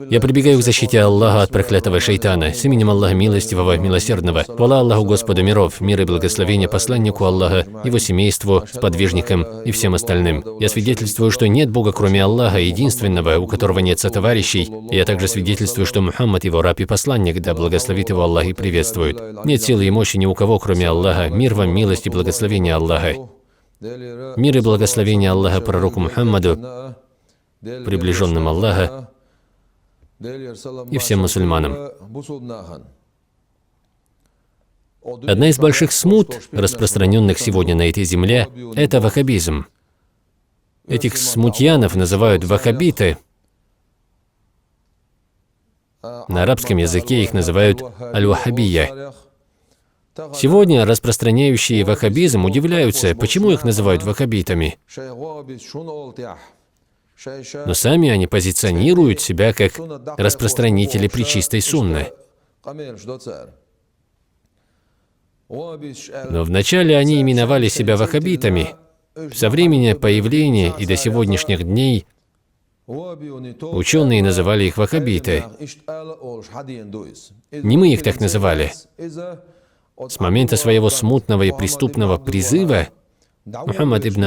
Я прибегаю к защите Аллаха от проклятого шайтана, с именем Аллаха Милостивого, Милосердного. Хвала Аллаху Господу миров, мир и благословение посланнику Аллаха, его семейству, сподвижникам и всем остальным. Я свидетельствую, что нет Бога, кроме Аллаха, единственного, у которого нет сотоварищей. И я также свидетельствую, что Мухаммад его раб и посланник, да благословит его Аллах и приветствует. Нет силы и мощи ни у кого, кроме Аллаха. Мир вам, милость и благословение Аллаха. Мир и благословение Аллаха пророку Мухаммаду, приближенным Аллаха, и всем мусульманам. Одна из больших смут, распространенных сегодня на этой земле, это ваххабизм. Этих смутьянов называют ваххабиты. На арабском языке их называют аль-ваххабия. Сегодня распространяющие ваххабизм удивляются, почему их называют ваххабитами. Но сами они позиционируют себя как распространители пречистой сунны. Но вначале они именовали себя ваххабитами. Со времени появления и до сегодняшних дней ученые называли их ваххабиты. Не мы их так называли. С момента своего смутного и преступного призыва Мухаммад ибн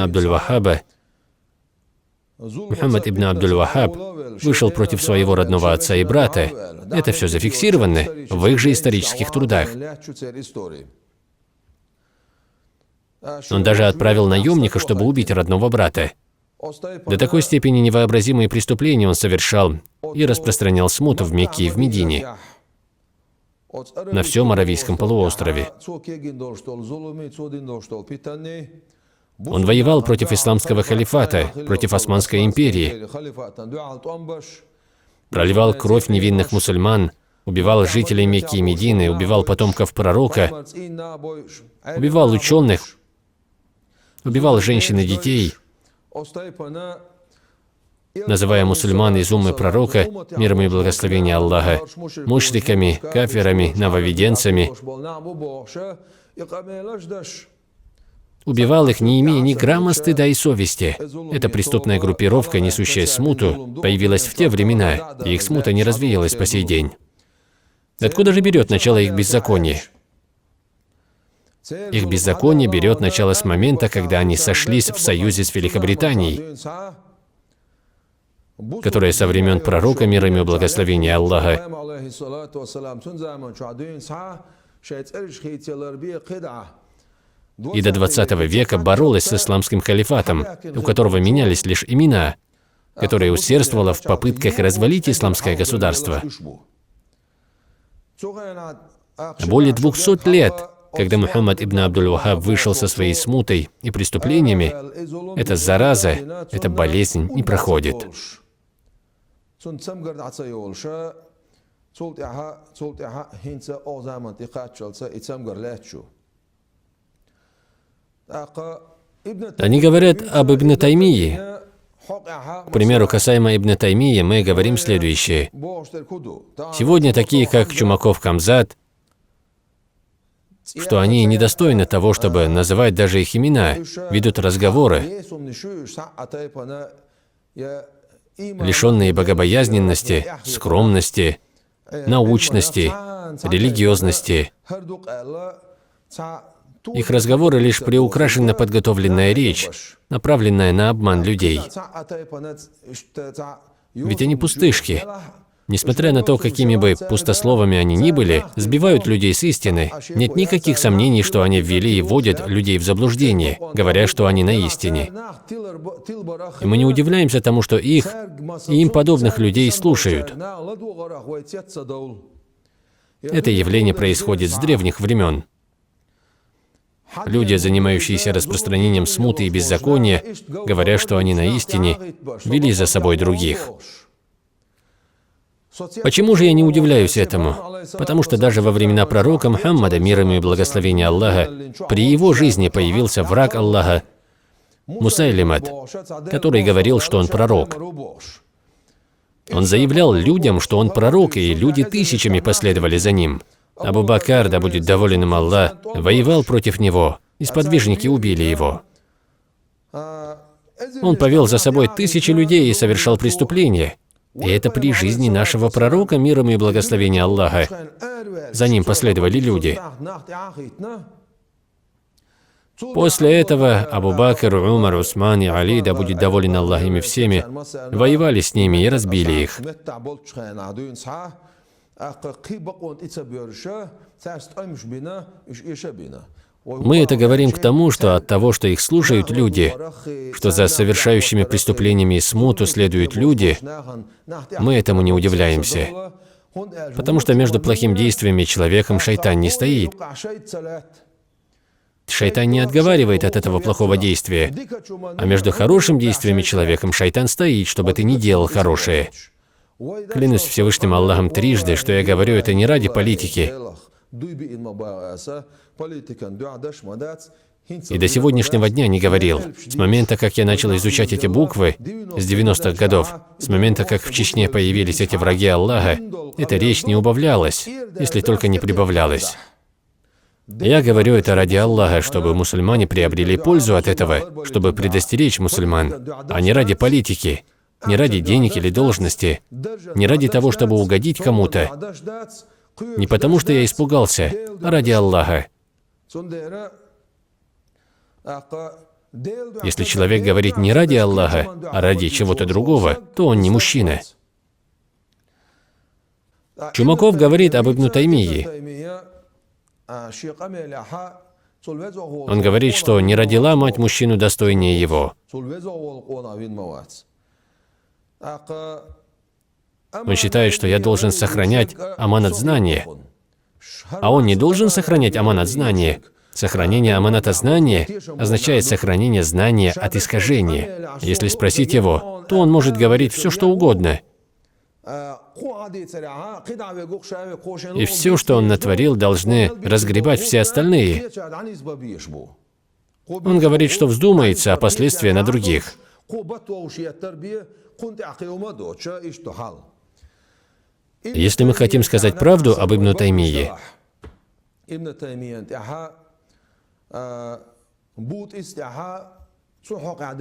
Абдуль-Ваххаб вышел против своего родного отца и брата. Это все зафиксировано в их же исторических трудах. Он даже отправил наемника, чтобы убить родного брата. До такой степени невообразимые преступления он совершал и распространял смуту в Мекке и в Медине, на всем Аравийском полуострове. Он воевал против исламского халифата, против Османской империи, проливал кровь невинных мусульман, убивал жителей Мекки и Медины, убивал потомков пророка, убивал ученых, убивал женщин и детей, называя мусульман из уммы пророка, миром и благословения Аллаха, мушриками, кафирами, нововведенцами. Убивал их, не имея ни грамма стыда и совести. Эта преступная группировка, несущая смуту, появилась в те времена, и их смута не развеялась по сей день. Откуда же берет начало их беззаконие? Их беззаконие берет начало с момента, когда они сошлись в союзе с Великобританией, которая со времен пророка, мир ему и благословения Аллаха, и до 20 века боролась с исламским халифатом, у которого менялись лишь имена, которое усердствовало в попытках развалить исламское государство. Более 200 лет, когда Мухаммад ибн Абдуль-Ваххаб вышел со своей смутой и преступлениями, эта зараза, эта болезнь не проходит. Они говорят об Ибн Таймии. К примеру, касаемо Ибн Таймии, мы говорим следующее. Сегодня такие, как Чумаков Камзат, что они недостойны того, чтобы называть даже их имена, ведут разговоры, лишенные богобоязненности, скромности, научности, религиозности. Их разговоры лишь приукрашенно подготовленная речь, направленная на обман людей. Ведь они пустышки. Несмотря на то, какими бы пустословами они ни были, сбивают людей с истины. Нет никаких сомнений, что они ввели и вводят людей в заблуждение, говоря, что они на истине. И мы не удивляемся тому, что их и им подобных людей слушают. Это явление происходит с древних времен. Люди, занимающиеся распространением смуты и беззакония, говоря, что они на истине, вели за собой других. Почему же я не удивляюсь этому? Потому что даже во времена пророка Мухаммада, мир ему и благословения Аллаха, при его жизни появился враг Аллаха, Мусайлимат, который говорил, что он пророк. Он заявлял людям, что он пророк, и люди тысячами последовали за ним. Абу Бакр, да будет доволен им Аллах, воевал против него, и сподвижники убили его. Он повел за собой тысячи людей и совершал преступления. И это при жизни нашего пророка, миром и благословения Аллаха. За ним последовали люди. После этого Абу Бакр, Умар, Усман и Али, да будет доволен Аллах ими всеми, воевали с ними и разбили их. Мы это говорим к тому, что от того, что их слушают люди, что за совершающими преступлениями и смуту следуют люди, мы этому не удивляемся. Потому что между плохим действием и человеком шайтан не стоит. Шайтан не отговаривает от этого плохого действия. А между хорошим действием и человеком шайтан стоит, чтобы ты не делал хорошее. Клянусь Всевышним Аллахом трижды, что я говорю это не ради политики. И до сегодняшнего дня не говорил. С момента, как я начал изучать эти буквы, с 90-х годов, с момента, как в Чечне появились эти враги Аллаха, эта речь не убавлялась, если только не прибавлялась. Я говорю это ради Аллаха, чтобы мусульмане приобрели пользу от этого, чтобы предостеречь мусульман, а не ради политики, не ради денег или должности, не ради того, чтобы угодить кому-то, не потому что я испугался, а ради Аллаха. Если человек говорит не ради Аллаха, а ради чего-то другого, то он не мужчина. Чумаков говорит об Ибн Таймии. Он говорит, что не родила мать мужчину достойнее его. Он считает, что я должен сохранять аманат знания. А он не должен сохранять аманат знания. Сохранение аманата знания означает сохранение знания от искажения. Если спросить его, то он может говорить все, что угодно. И все, что он натворил, должны разгребать все остальные. Он говорит, что вздумается, а последствия на других. Если мы хотим сказать правду об Ибн Таймии,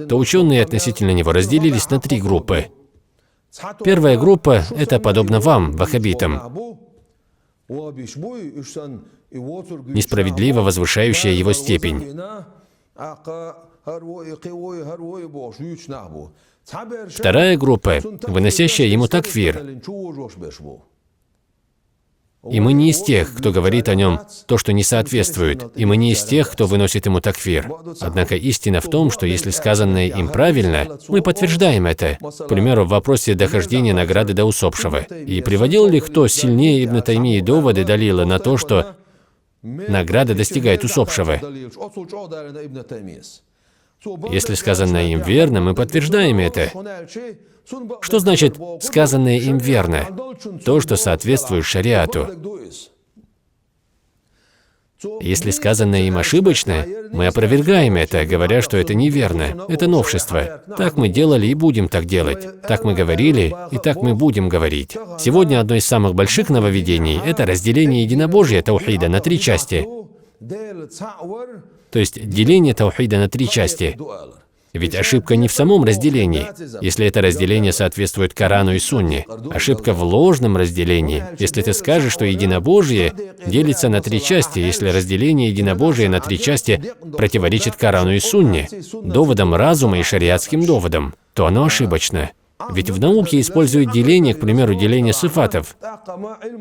то ученые относительно него разделились на три группы. Первая группа – это подобно вам, ваххабитам, несправедливо возвышающая его степень. Вторая группа – выносящая ему такфир. И мы не из тех, кто говорит о нем то, что не соответствует. И мы не из тех, кто выносит ему такфир. Однако истина в том, что если сказанное им правильно, мы подтверждаем это. К примеру, в вопросе дохождения награды до усопшего. И приводил ли кто сильнее Ибн Таймии доводы далила на то, что награда достигает усопшего? Если сказанное им верно, мы подтверждаем это. Что значит «сказанное им верно»? То, что соответствует шариату. Если сказанное им ошибочно, мы опровергаем это, говоря, что это неверно, это новшество. Так мы делали и будем так делать. Так мы говорили, и так мы будем говорить. Сегодня одно из самых больших нововведений – это разделение единобожия таухида на три части. То есть деление таухида на три части. Ведь ошибка не в самом разделении, если это разделение соответствует Корану и Сунне. Ошибка в ложном разделении, если ты скажешь, что единобожие делится на три части, если разделение единобожия на три части противоречит Корану и Сунне, доводам разума и шариатским доводам, то оно ошибочно. Ведь в науке используют деление, к примеру, деление сифатов.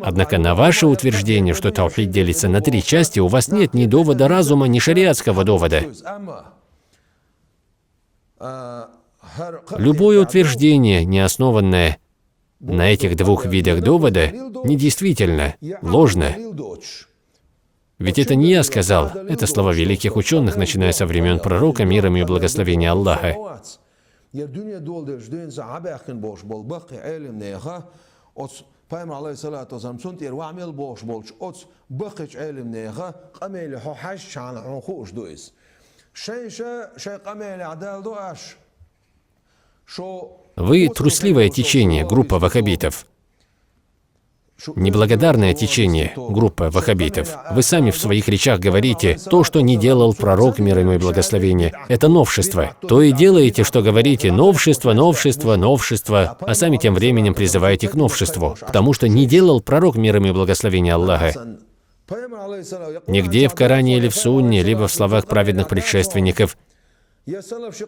Однако на ваше утверждение, что таухид делится на три части, у вас нет ни довода разума, ни шариатского довода. Любое утверждение, не основанное на этих двух видах довода, недействительно, ложно. Ведь это не я сказал, это слова великих ученых, начиная со времен пророка, мир им и благословения Аллаха. Вы трусливое течение, группа ваххабитов. Неблагодарное течение, группа ваххабитов. Вы сами в своих речах говорите, то, что не делал пророк, мир ему и благословение, это новшество. То и делаете, что говорите, новшество, новшество, новшество, а сами тем временем призываете к новшеству, к тому, что не делал пророк, мир ему и благословение Аллаха. Нигде в Коране или в Сунне, либо в словах праведных предшественников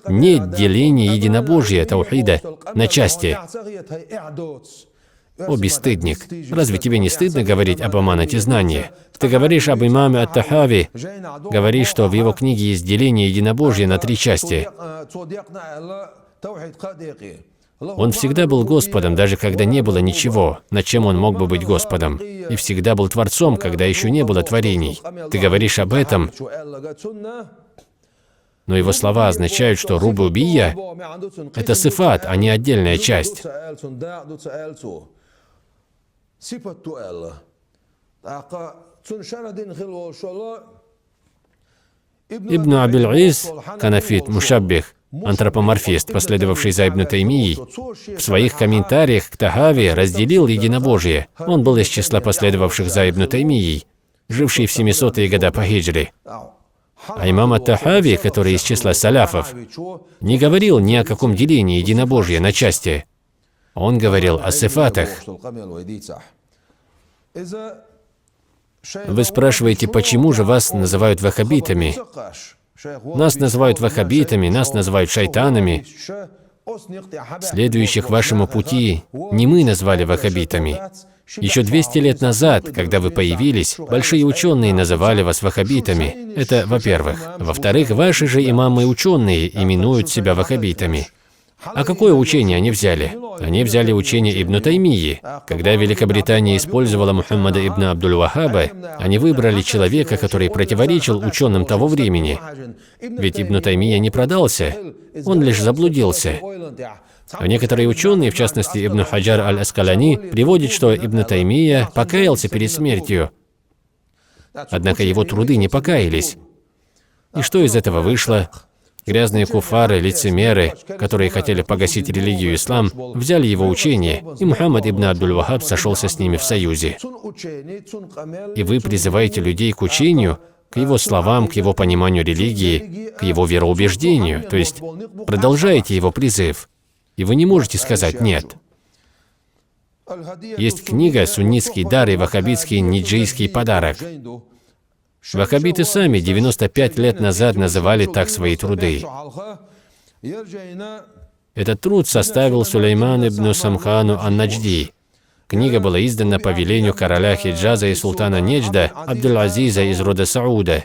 нет деления единобожия, таухида, на части. О, бесстыдник! Разве тебе не стыдно говорить об аманате знания? Ты говоришь об имаме ат-Тахави, говоришь, что в его книге есть деление единобожия на 3 части. Он всегда был Господом, даже когда не было ничего, над чем он мог бы быть Господом. И всегда был Творцом, когда еще не было творений. Ты говоришь об этом, но его слова означают, что рубубия – это сифат, а не отдельная часть. Ибн Абиль-Из, канафит, мушаббих, антропоморфист, последовавший за Ибн Таймией, в своих комментариях к Тахави разделил единобожие. Он был из числа последовавших за Ибн Таймией, живший в 700-е годы по хиджре. А имам ат-Тахави, который из числа саляфов, не говорил ни о каком делении единобожия на части. Он говорил о сифатах. Вы спрашиваете, почему же вас называют ваххабитами? Нас называют ваххабитами, нас называют шайтанами. Следующих вашему пути не мы назвали ваххабитами. Еще 200 лет назад, когда вы появились, большие ученые называли вас ваххабитами. Это во-первых. Во-вторых, ваши же имамы ученые именуют себя ваххабитами. А какое учение они взяли? Они взяли учение Ибн Таймии. Когда Великобритания использовала Мухаммада ибн Абдуль-Вахаба, они выбрали человека, который противоречил ученым того времени. Ведь Ибн Таймия не продался, он лишь заблудился. А некоторые ученые, в частности Ибн Хаджар аль-Аскалани, приводят, что Ибн Таймия покаялся перед смертью. Однако его труды не покаялись. И что из этого вышло? Грязные куфары, лицемеры, которые хотели погасить религию ислам, взяли его учение, и Мухаммад ибн Абдуль-Вахаб сошелся с ними в союзе. И вы призываете людей к учению, к его словам, к его пониманию религии, к его вероубеждению, то есть продолжаете его призыв. И вы не можете сказать «нет». Есть книга «Суннитский дар» и «Ваххабитский ниджийский подарок». Ваххабиты сами 95 лет назад называли так свои труды. Этот труд составил Сулейман ибн Самхану ан-Наджди. Книга была издана по велению короля Хиджаза и султана Неджда Абдул-Азиза из рода Сауда.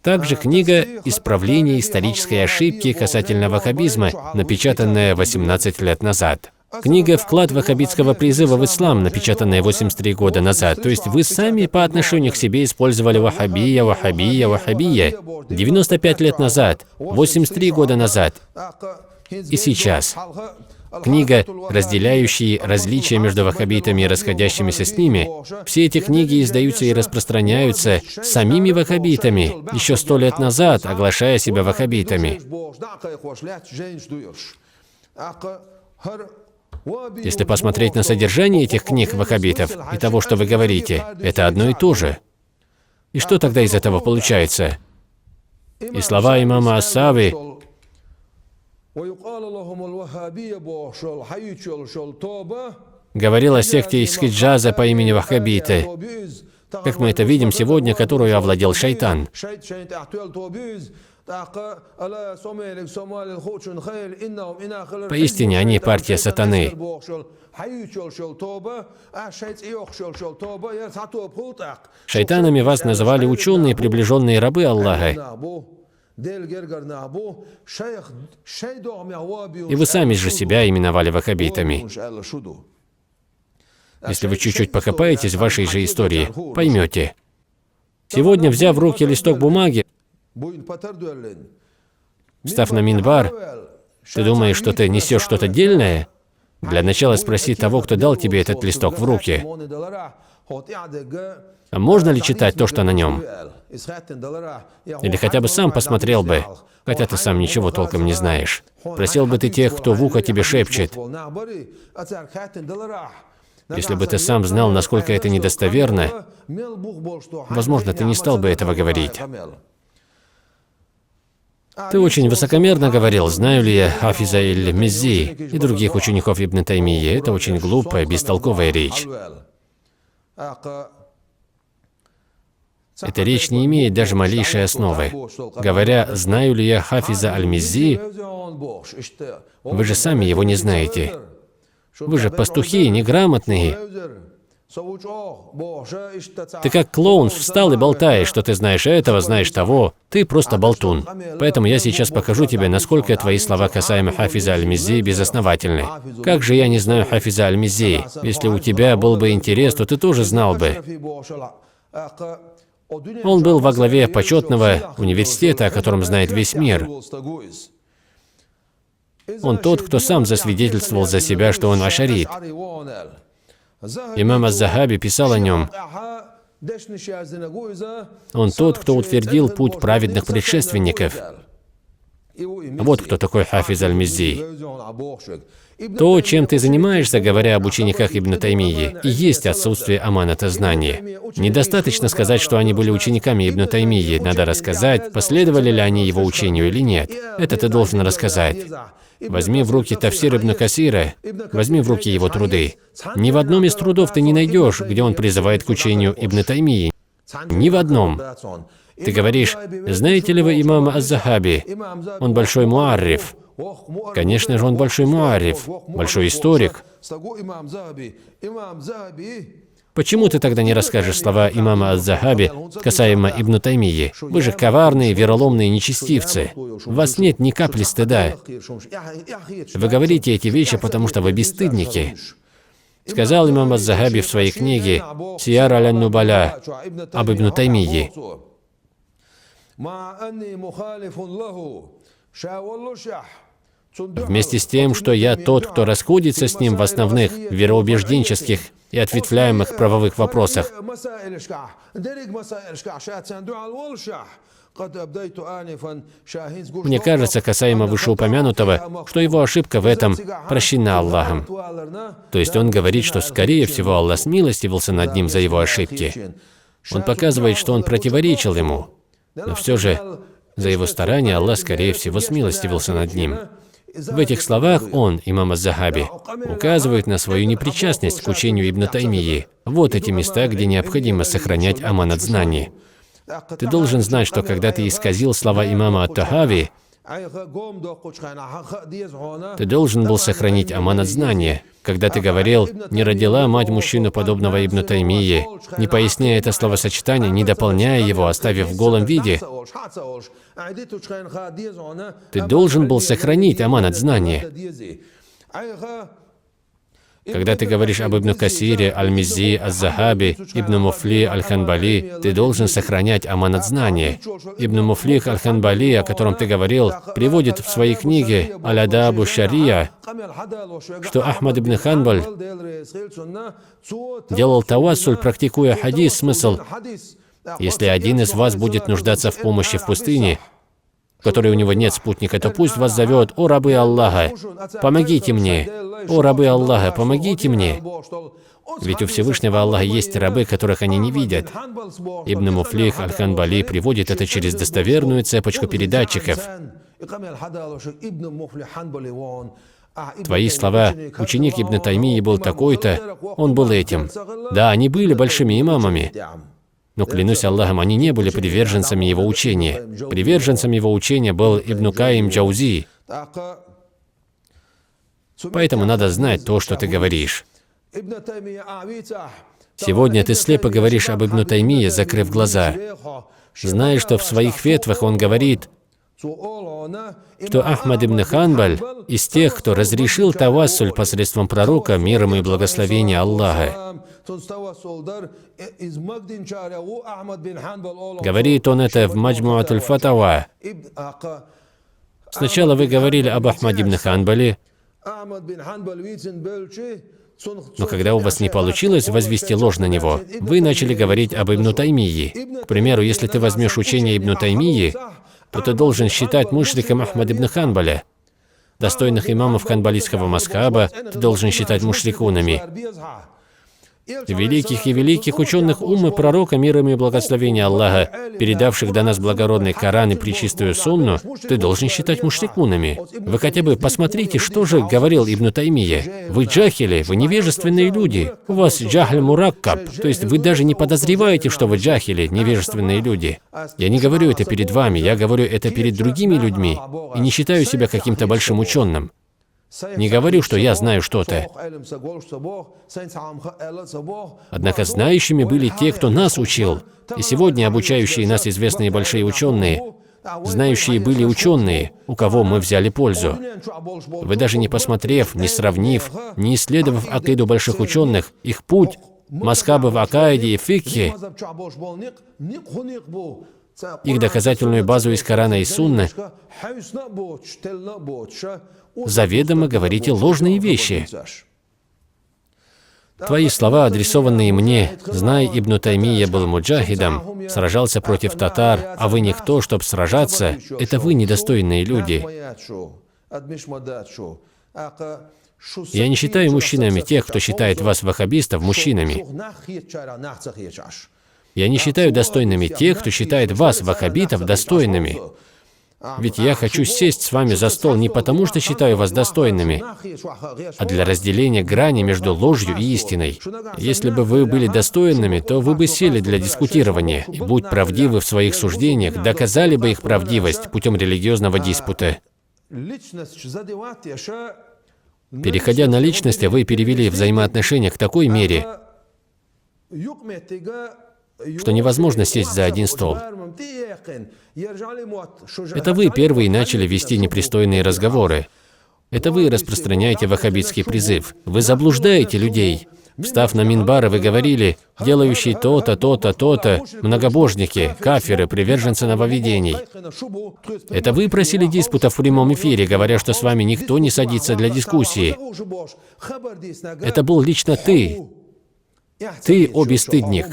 Также книга «Исправление исторической ошибки касательно ваххабизма», напечатанная 18 лет назад. Книга «Вклад ваххабитского призыва в ислам», напечатанная 83 года назад. То есть вы сами по отношению к себе использовали ваххабия, ваххабия, ваххабия. 95 лет назад, 83 года назад и сейчас. Книга, разделяющая различия между ваххабитами и расходящимися с ними, все эти книги издаются и распространяются самими ваххабитами еще 100 лет назад, оглашая себя ваххабитами. Если посмотреть на содержание этих книг ваххабитов и того, что вы говорите, это одно и то же. И что тогда из этого получается? И слова имама Ас-Сави говорил о секте из Хиджаза по имени ваххабиты, как мы это видим сегодня, которую овладел шайтан. Поистине, они партия сатаны. Шайтанами вас называли ученые, приближенные рабы Аллаха. И вы сами же себя именовали ваххабитами. Если вы чуть-чуть покопаетесь в вашей же истории, поймете. Сегодня, взяв в руки листок бумаги, встав на минбар, ты думаешь, что ты несешь что-то дельное? Для начала спроси того, кто дал тебе этот листок в руки. А можно ли читать то, что на нем? Или хотя бы сам посмотрел бы, хотя ты сам ничего толком не знаешь. Просил бы ты тех, кто в ухо тебе шепчет. Если бы ты сам знал, насколько это недостоверно, возможно, ты не стал бы этого говорить. Ты очень высокомерно говорил, знаю ли я Хафиза аль-Миззи и других учеников Ибн Таймии. Это очень глупая, бестолковая речь. Эта речь не имеет даже малейшей основы. Говоря, знаю ли я Хафиза аль-Миззи, вы же сами его не знаете. Вы же пастухи, неграмотные. Ты как клоун встал и болтаешь, что ты знаешь этого, знаешь того. Ты просто болтун. Поэтому я сейчас покажу тебе, насколько твои слова касаемо Хафиза аль-Миззи безосновательны. Как же я не знаю Хафиза аль-Миззи? Если у тебя был бы интерес, то ты тоже знал бы. Он был во главе почетного университета, о котором знает весь мир. Он тот, кто сам засвидетельствовал за себя, что он ашарит. Имам аз-Захаби писал о нем. Он тот, кто утвердил путь праведных предшественников. Вот кто такой Хафиз аль-Миззи. То, чем ты занимаешься, говоря об учениках Ибн Таймии, и есть отсутствие аманата знания. Недостаточно сказать, что они были учениками Ибн Таймии. Надо рассказать, последовали ли они его учению или нет. Это ты должен рассказать. Возьми в руки Тафсир Ибн Касира, возьми в руки его труды. Ни в одном из трудов ты не найдешь, где он призывает к учению Ибн Таймии. Ни в одном. Ты говоришь, знаете ли вы имама аз-Захаби? Он большой муарриф. Конечно же, он большой муарриф, большой историк. Почему ты тогда не расскажешь слова имама аз-Захаби касаемо Ибн Таймии? Вы же коварные, вероломные нечестивцы. У вас нет ни капли стыда. Вы говорите эти вещи, потому что вы бесстыдники. Сказал имам аз-Захаби в своей книге «Сияр аль-Нубаля» об Ибн Таймии. Вместе с тем, что я тот, кто расходится с ним в основных вероубежденческих и ответвляемых правовых вопросах. Мне кажется, касаемо вышеупомянутого, что его ошибка в этом прощена Аллахом. То есть он говорит, что, скорее всего, Аллах смилостивился над ним за его ошибки. Он показывает, что он противоречил ему. Но все же, за его старания Аллах, скорее всего, смилостивился над ним. В этих словах он, имам аз-Захаби, указывает на свою непричастность к учению Ибн Таймии. Вот эти места, где необходимо сохранять аманат знаний. Ты должен знать, что когда ты исказил слова имама ат-Тахави, ты должен был сохранить аманат знания. Когда ты говорил, не родила мать мужчину, подобного Ибн Таймии, не поясняя это словосочетание, не дополняя его, оставив в голом виде, ты должен был сохранить аманат знания. Когда ты говоришь об Ибн Касире, аль-Миззи, аз-Захаби, Ибн Муфли, аль-Ханбали, ты должен сохранять аманат знания. Ибн Муфли аль-Ханбали, о котором ты говорил, приводит в своей книге «Аль-Адабу Шария», что Ахмад ибн Ханбаль делал тавассуль, практикуя хадис, смысл: если один из вас будет нуждаться в помощи в пустыне, в которой у него нет спутника, то пусть вас зовет: «О рабы Аллаха, помогите мне! О рабы Аллаха, помогите мне!» Ведь у Всевышнего Аллаха есть рабы, которых они не видят. Ибн Муфлих аль-Ханбали приводит это через достоверную цепочку передатчиков. Твои слова «ученик Ибн Таймии был такой-то», он был этим. Да, они были большими имамами. Но, клянусь Аллахом, они не были приверженцами его учения. Приверженцем его учения был Ибн Каим Джаузи. Поэтому надо знать то, что ты говоришь. Сегодня ты слепо говоришь об Ибн Таймии, закрыв глаза. Зная, что в своих фетвах он говорит, что Ахмад ибн Ханбаль из тех, кто разрешил тавассуль посредством пророка, мир ему и благословения Аллаха. Говорит он это в Маджмуат аль-Фатава. Сначала вы говорили об Ахмаде ибн Ханбале, но когда у вас не получилось возвести ложь на него, вы начали говорить об Ибн Таймии. К примеру, если ты возьмешь учение Ибн Таймии, то ты должен считать мушриком Ахмад ибн Ханбаля. Достойных имамов ханбалитского мазхаба ты должен считать мушрикунами. Великих и великих ученых уммы пророка, мир им и благословения Аллаха, передавших до нас благородный Коран и пречистую Сунну, ты должен считать мушрикунами. Вы хотя бы посмотрите, что же говорил Ибн Таймия. Вы джахили, вы невежественные люди. У вас джахль мураккаб, то есть вы даже не подозреваете, что вы джахили, невежественные люди. Я не говорю это перед вами, я говорю это перед другими людьми и не считаю себя каким-то большим ученым. Не говорю, что я знаю что-то. Однако знающими были те, кто нас учил. И сегодня обучающие нас известные большие ученые, знающие были ученые, у кого мы взяли пользу. Вы даже не посмотрев, не сравнив, не исследовав акиду больших ученых, их путь, мазхабы в акаиде и фикхе, их доказательную базу из Корана и Сунны, заведомо говорите ложные вещи. Твои слова, адресованные мне, знай, Ибн Таймия был муджахидом, сражался против татар, а вы никто, чтобы сражаться, это вы недостойные люди. Я не считаю мужчинами тех, кто считает вас ваххабистов мужчинами. Я не считаю достойными тех, кто считает вас, ваххабитов, достойными. Ведь я хочу сесть с вами за стол не потому, что считаю вас достойными, а для разделения грани между ложью и истиной. Если бы вы были достойными, то вы бы сели для дискутирования, и, будь правдивы в своих суждениях, доказали бы их правдивость путем религиозного диспута. Переходя на личность, вы перевели взаимоотношения к такой мере, что невозможно сесть за один стол. Это вы первые начали вести непристойные разговоры. Это вы распространяете ваххабитский призыв. Вы заблуждаете людей. Встав на минбар, вы говорили, делающие то-то, то-то, то-то, многобожники, кафиры, приверженцы нововведений. Это вы просили диспутов в прямом эфире, говоря, что с вами никто не садится для дискуссии. Это был лично ты. Ты, о бесстыдник.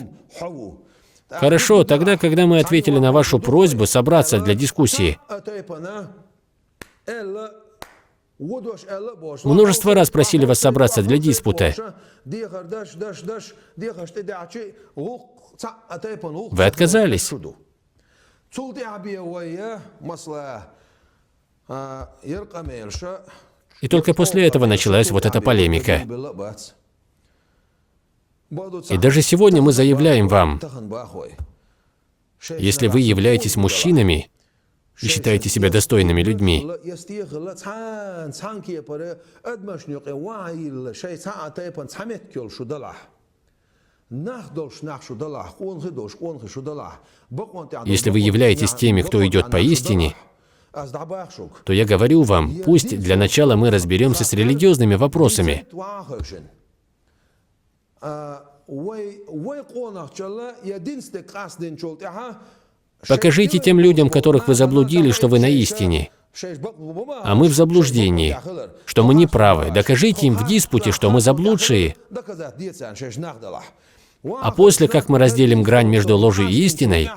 Хорошо, тогда, когда мы ответили на вашу просьбу собраться для дискуссии, множество раз просили вас собраться для диспута. Вы отказались. И только после этого началась вот эта полемика. И даже сегодня мы заявляем вам, если вы являетесь мужчинами и считаете себя достойными людьми, если вы являетесь теми, кто идет по истине, то я говорю вам, пусть для начала мы разберемся с религиозными вопросами. Покажите тем людям, которых вы заблудили, что вы на истине, а мы в заблуждении, что мы не правы. Докажите им в диспуте, что мы заблудшие. А после, как мы разделим грань между ложью и истиной,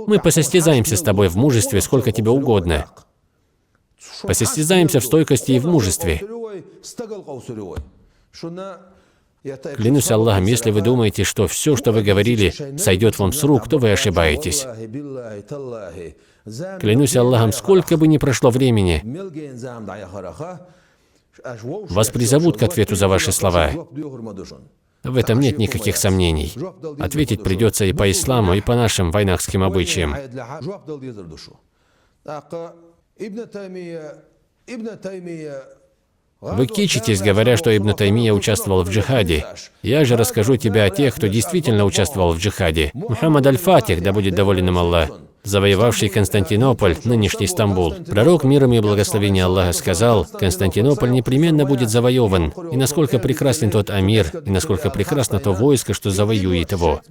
мы посостязаемся с тобой в мужестве сколько тебе угодно. Посостязаемся в стойкости и в мужестве. Клянусь Аллахом, если вы думаете, что все, что вы говорили, сойдет вам с рук, то вы ошибаетесь. Клянусь Аллахом, сколько бы ни прошло времени, вас призовут к ответу за ваши слова. В этом нет никаких сомнений. Ответить придется и по исламу, и по нашим вайнахским обычаям. Вы кичитесь, говоря, что Ибн Таймия участвовал в джихаде. Я же расскажу тебе о тех, кто действительно участвовал в джихаде. Мухаммад аль-Фатих, да будет доволен им Аллах, завоевавший Константинополь, нынешний Стамбул. Пророк, мир им и благословение Аллаха, сказал, Константинополь непременно будет завоеван. И насколько прекрасен тот амир, и насколько прекрасно то войско, что завоюет его.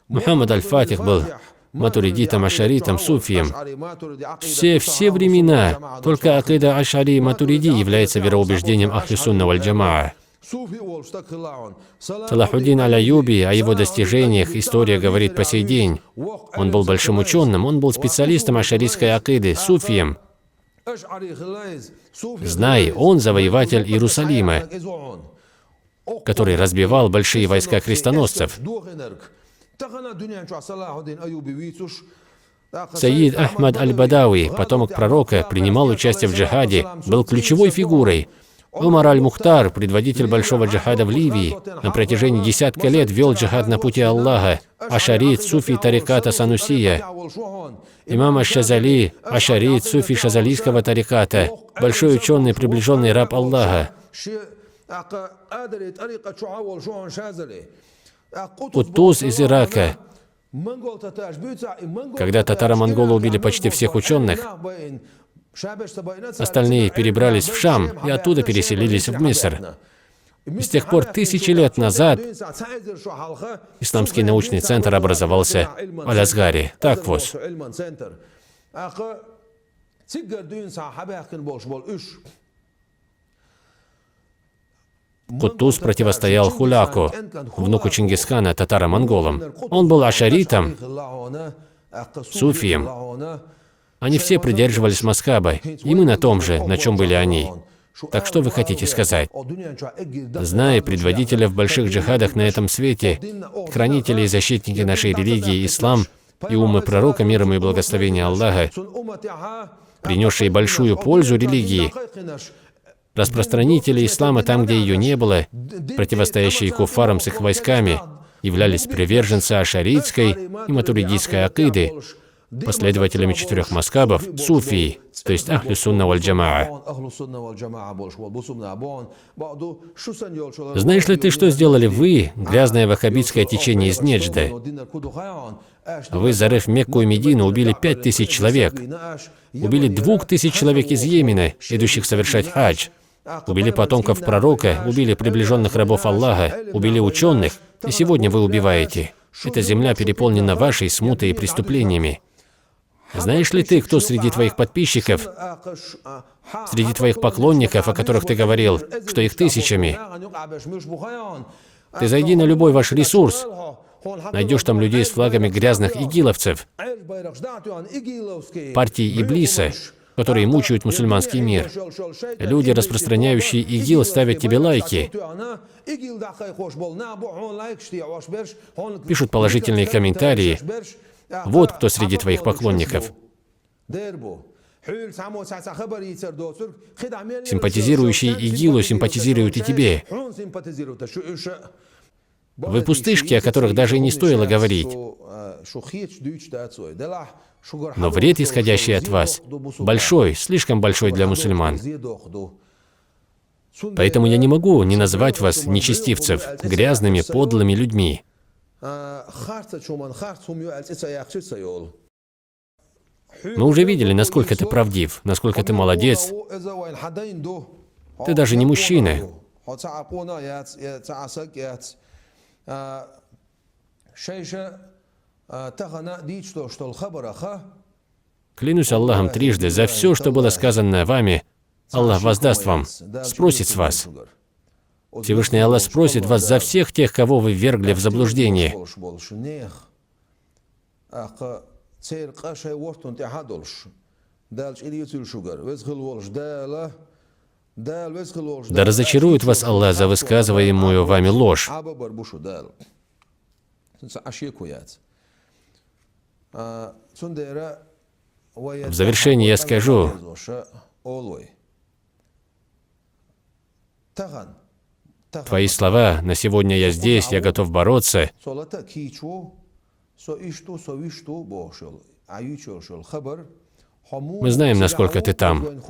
Мухаммад аль-Фатих был матуридитом, ашаритом, суфием. Все времена. Только акида ашари и матуриди является вероубеждением ахли сунна валь джамаа. Салахуддин аль-Аюби, о его достижениях история говорит по сей день. Он был большим ученым, он был специалистом ашаритской акиды, суфием. Знай, он завоеватель Иерусалима, который разбивал большие войска крестоносцев. Саид Ахмад аль-Бадауи, потомок пророка, принимал участие в джихаде, был ключевой фигурой. Умар аль-Мухтар, предводитель большого джихада в Ливии, на протяжении десятка лет вел джихад на пути Аллаха. Ашарит, суфи тариката Санусия. Имам аш-Шазали, ашарит, суфи шазалийского тариката, большой ученый, приближенный раб Аллаха. Куттуз из Ирака. Когда татаро-монголы убили почти всех ученых, остальные перебрались в Шам и оттуда переселились в Миср. И с тех пор, тысячи лет назад, исламский научный центр образовался в Аль-Азгаре. Так вот. Куттуз противостоял Хуляку, внуку Чингисхана, татаро-монголам. Он был ашаритом, суфием. Они все придерживались мазхаба, и мы на том же, на чем были они. Так что вы хотите сказать? Зная предводителя в больших джихадах на этом свете, хранители и защитники нашей религии, ислам и умы пророка, мир ему и благословения Аллаха, принесшие большую пользу религии, распространители ислама там, где ее не было, противостоящие куффарам с их войсками, являлись приверженцы ашаритской и матуридийской акиды, последователями четырех мазхабов, суфии, то есть ахлю сунна валь джамаа. Знаешь ли ты, что сделали вы, грязное ваххабитское течение из Неджда? Вы, зарыв Мекку и Медину, убили 5000 человек. Убили 2000 человек из Йемена, идущих совершать хадж. Убили потомков пророка, убили приближенных рабов Аллаха, убили ученых, и сегодня вы убиваете. Эта земля переполнена вашей смутой и преступлениями. Знаешь ли ты, кто среди твоих подписчиков, среди твоих поклонников, о которых ты говорил, что их тысячами? Ты зайди на любой ваш ресурс, найдешь там людей с флагами грязных игиловцев, партии Иблиса, которые мучают мусульманский мир. Люди, распространяющие ИГИЛ, ставят тебе лайки, пишут положительные комментарии. Вот кто среди твоих поклонников. Симпатизирующие ИГИЛу симпатизируют и тебе. Вы пустышки, о которых даже и не стоило говорить. Но вред, исходящий от вас, большой, слишком большой для мусульман. Поэтому я не могу не назвать вас, нечестивцев, грязными, подлыми людьми. Мы уже видели, насколько ты правдив, насколько ты молодец. Ты даже не мужчина. Клянусь Аллахом трижды, за все, что было сказано вами, Аллах воздаст вам, спросит с вас. Всевышний Аллах спросит вас за всех тех, кого вы ввергли в заблуждение. Да разочарует вас Аллах за высказываемую вами ложь. В завершение я скажу, твои слова «на сегодня я здесь, я готов бороться» мы знаем, насколько ты там.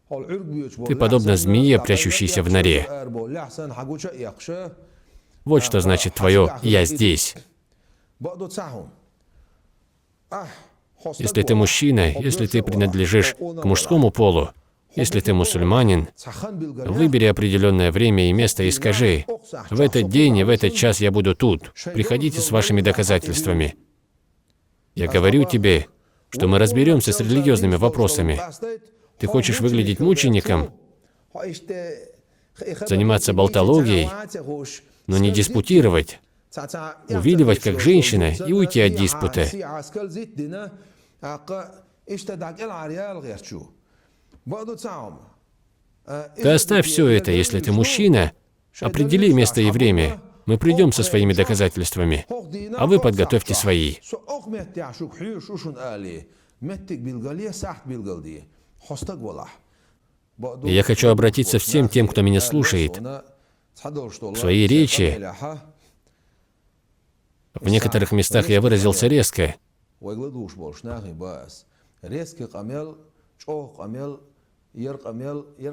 Ты подобна змее, прячущейся в норе. Вот что значит твое «я здесь». Если ты мужчина, если ты принадлежишь к мужскому полу, если ты мусульманин, выбери определенное время и место и скажи: в этот день и в этот час я буду тут. Приходите с вашими доказательствами. Я говорю тебе, что мы разберемся с религиозными вопросами. Ты хочешь выглядеть мучеником? заниматься болтологией, но не диспутировать, увиливать как женщина и уйти от диспута. Ты оставь все это, если ты мужчина, определи место и время. Мы придем со своими доказательствами, а вы подготовьте свои. И я хочу обратиться всем тем, кто меня слушает. В своей речи в некоторых местах я выразился резко.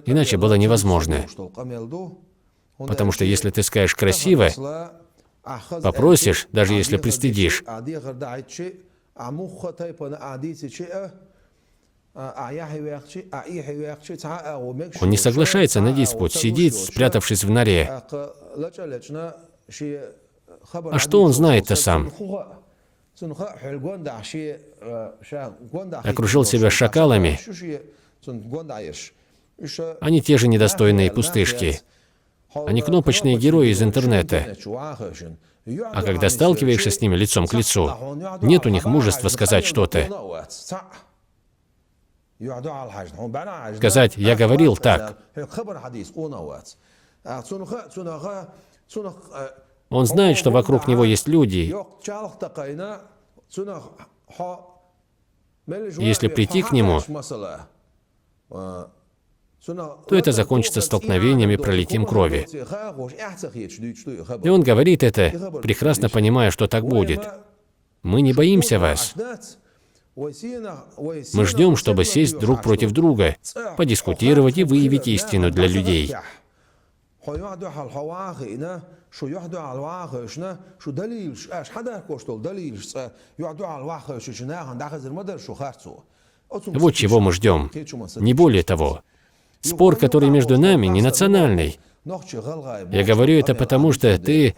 Иначе было невозможно. Потому что если ты скажешь красиво, попросишь, даже если пристыдишь, он не соглашается на диспут, сидит, спрятавшись в норе. А что он знает-то сам? Окружил себя шакалами. Они те же недостойные пустышки. Они кнопочные герои из интернета. А когда сталкиваешься с ними лицом к лицу, нет у них мужества сказать что-то. Сказать «я говорил так». Он знает, что вокруг него есть люди. Если прийти к нему, то это закончится столкновением и пролитием крови. И он говорит это, прекрасно понимая, что так будет. Мы не боимся вас. Мы ждем, чтобы сесть друг против друга, подискутировать и выявить истину для людей. Вот чего мы ждем, не более того. Спор, который между нами, не национальный. Я говорю это потому, что ты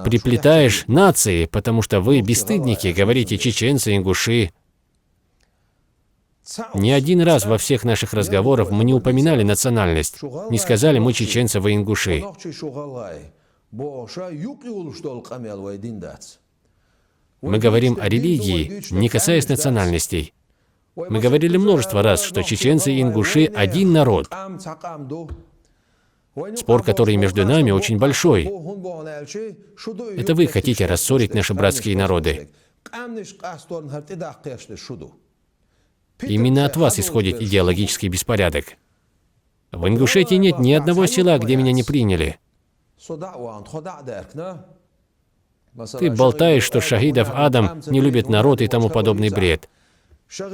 приплетаешь нации, потому что вы, бесстыдники, говорите чеченцы, ингуши. Ни один раз во всех наших разговорах мы не упоминали национальность, не сказали мы чеченцы, вы ингуши. Мы говорим о религии, не касаясь национальностей. Мы говорили множество раз, что чеченцы и ингуши – один народ. Спор, который между нами, очень большой. Это вы хотите рассорить наши братские народы. Именно от вас исходит идеологический беспорядок. В Ингушетии нет ни одного села, где меня не приняли. Ты болтаешь, что Шахидов Адам не любит народ и тому подобный бред.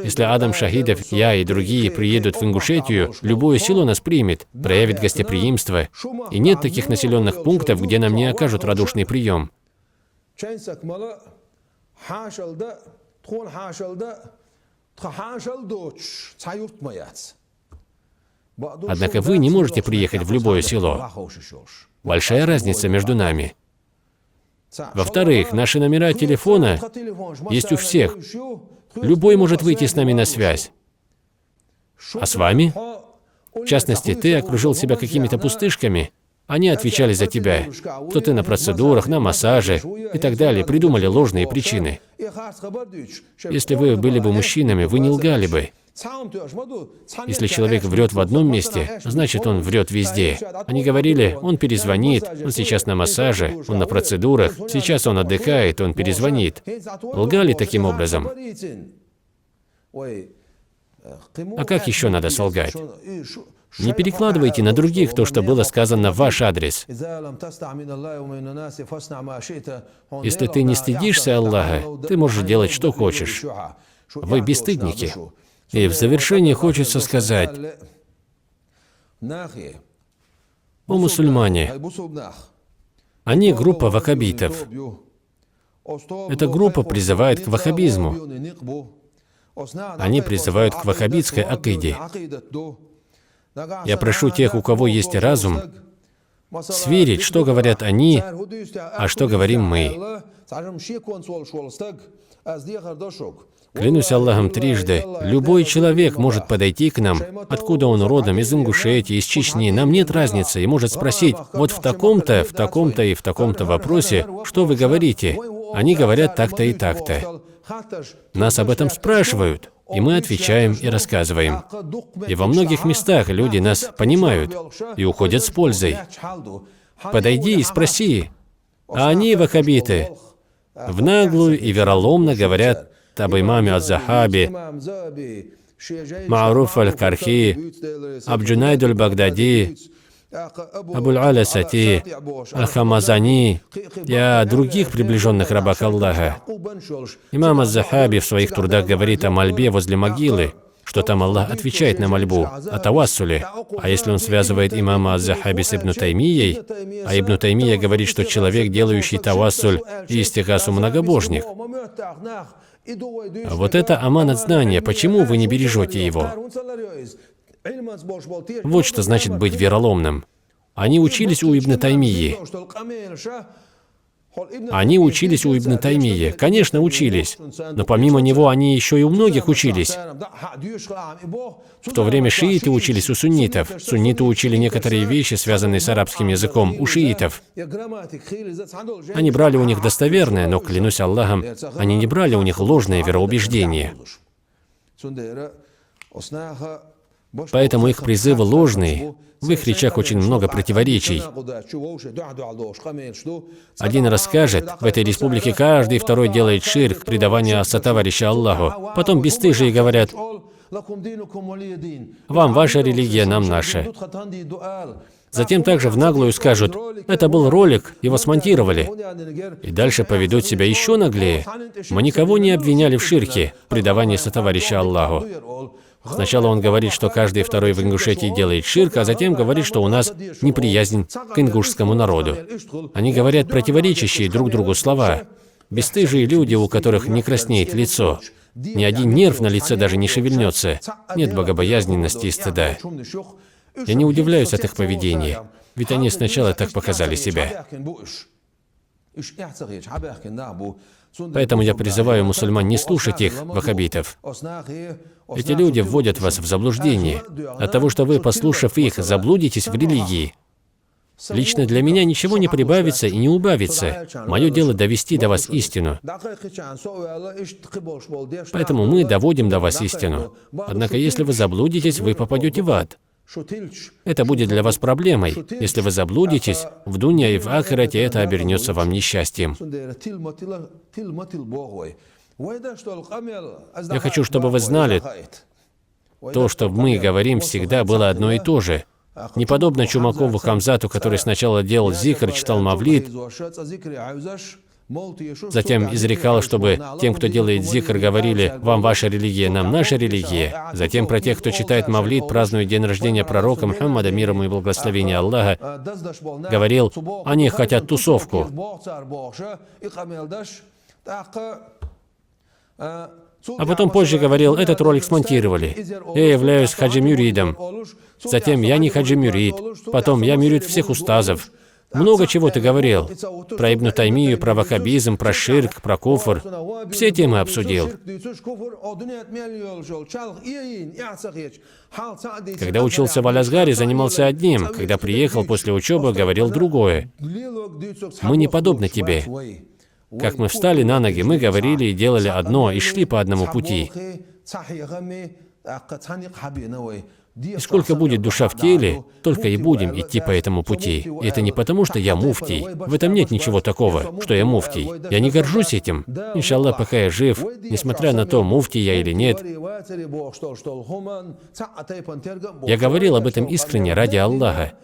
Если Адам Шахидов, я и другие приедут в Ингушетию, любое село нас примет, проявит гостеприимство. И нет таких населенных пунктов, где нам не окажут радушный прием. Однако вы не можете приехать в любое село. Большая разница между нами. Во-вторых, наши номера телефона есть у всех. Любой может выйти с нами на связь. А с вами? В частности, ты окружил себя какими-то пустышками. Они отвечали за тебя. То ты на процедурах, на массаже и так далее, придумали ложные причины. Если вы были бы мужчинами, вы не лгали бы. Если человек врет в одном месте, значит, он врет везде. Они говорили, он перезвонит, он сейчас на массаже, он на процедурах, сейчас он отдыхает, он перезвонит. Лгали таким образом. А как еще надо солгать? Не перекладывайте на других то, что было сказано в ваш адрес. Если ты не стыдишься Аллаха, ты можешь делать, что хочешь. Вы бесстыдники. И в завершение хочется сказать, о мусульмане, они группа ваххабитов. Эта группа призывает к ваххабизму. Они призывают к ваххабитской акиде. Я прошу тех, у кого есть разум, сверить, что говорят они, а что говорим мы. Клянусь Аллахом трижды, любой человек может подойти к нам, откуда он родом, из Ингушетии, из Чечни, нам нет разницы, и может спросить, вот в таком-то и в таком-то вопросе, что вы говорите? Они говорят так-то и так-то. Нас об этом спрашивают, и мы отвечаем и рассказываем. И во многих местах люди нас понимают и уходят с пользой. Подойди и спроси. А они, ваххабиты, в наглую и вероломно говорят об имаме Аз-Захаби, Мааруф аль-Кархи, об Джунайду аль-Багдади, об Аль-Аля Сати, Аль-Хамазани и о других приближенных рабах Аллаха. Имам Аз-Захаби в своих трудах говорит о мольбе возле могилы, что там Аллах отвечает на мольбу, о тавассуле. А если он связывает имама Аз-Захаби с Ибн Таймией, а Ибн Таймия говорит, что человек, делающий тавассуль и истигасу, многобожник. Вот это аманат знания. Почему вы не бережете его? Вот что значит быть вероломным. Они учились у Ибн Таймии. Они учились у Ибн Таймии. Конечно, учились. Но помимо него они еще и у многих учились. В то время шииты учились у суннитов. Сунниты учили некоторые вещи, связанные с арабским языком, у шиитов. Они брали у них достоверное, но, клянусь Аллахом, они не брали у них ложное вероубеждение. Поэтому их призывы ложные. В их речах очень много противоречий. Один расскажет, в этой республике каждый второй делает ширк, предавание сотоварища Аллаху. Потом бесстыжие говорят, вам ваша религия, нам наша. Затем также в наглую скажут, это был ролик, его смонтировали. И дальше поведут себя еще наглее. Мы никого не обвиняли в ширке, предавании сотоварища Аллаху. Сначала он говорит, что каждый второй в Ингушетии делает ширк, а затем говорит, что у нас неприязнь к ингушскому народу. Они говорят противоречащие друг другу слова. Бесстыжие люди, у которых не краснеет лицо. Ни один нерв на лице даже не шевельнется. Нет богобоязненности и стыда. Я не удивляюсь от их поведения, ведь они сначала так показали себя. Поэтому я призываю мусульман не слушать их, ваххабитов. Эти люди вводят вас в заблуждение. От того, что вы, послушав их, заблудитесь в религии. Лично для меня ничего не прибавится и не убавится. Мое дело довести до вас истину. Поэтому мы доводим до вас истину. Однако, если вы заблудитесь, вы попадете в ад. Это будет для вас проблемой. Если вы заблудитесь, в дунья и в ахирате это обернется вам несчастьем. Я хочу, чтобы вы знали, то, что мы говорим, всегда было одно и то же. Не подобно Чумакову Хамзату, который сначала делал зикр, читал мавлид, затем изрекал, чтобы тем, кто делает зикр, говорили, вам ваша религия, нам наша религия. Затем про тех, кто читает мавлид, празднует день рождения пророка Мухаммада, мир ему и благословения Аллаха, говорил, они хотят тусовку. А потом позже говорил, этот ролик смонтировали. Я являюсь хаджи-мюридом. Затем я не хаджи-мюрид. Потом я мюрид всех устазов. Много чего ты говорил. Про Ибн Таймию, про ваххабизм, про ширк, про куфр. Все темы обсудил. Когда учился в Аль-Азгаре, занимался одним. Когда приехал после учебы, говорил другое. Мы не подобны тебе. Как мы встали на ноги, мы говорили и делали одно, и шли по одному пути. И сколько будет душа в теле, только и будем идти по этому пути. И это не потому, что я муфтий. В этом нет ничего такого, что я муфтий. Я не горжусь этим. Иншаллах, пока я жив, несмотря на то, муфтий я или нет. Я говорил об этом искренне ради Аллаха.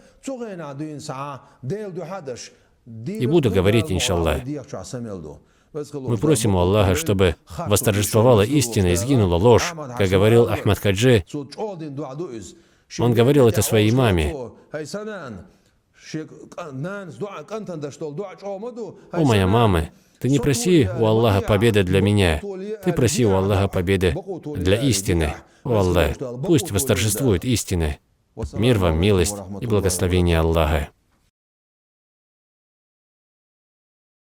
И буду говорить, иншаллах. Мы просим у Аллаха, чтобы восторжествовала истина и сгинула ложь. Как говорил Ахмад Хаджи, он говорил это своей маме. «О, моя мама, ты не проси у Аллаха победы для меня, ты проси у Аллаха победы для истины. О Аллах, пусть восторжествует истина. Мир вам, милость и благословение Аллаха».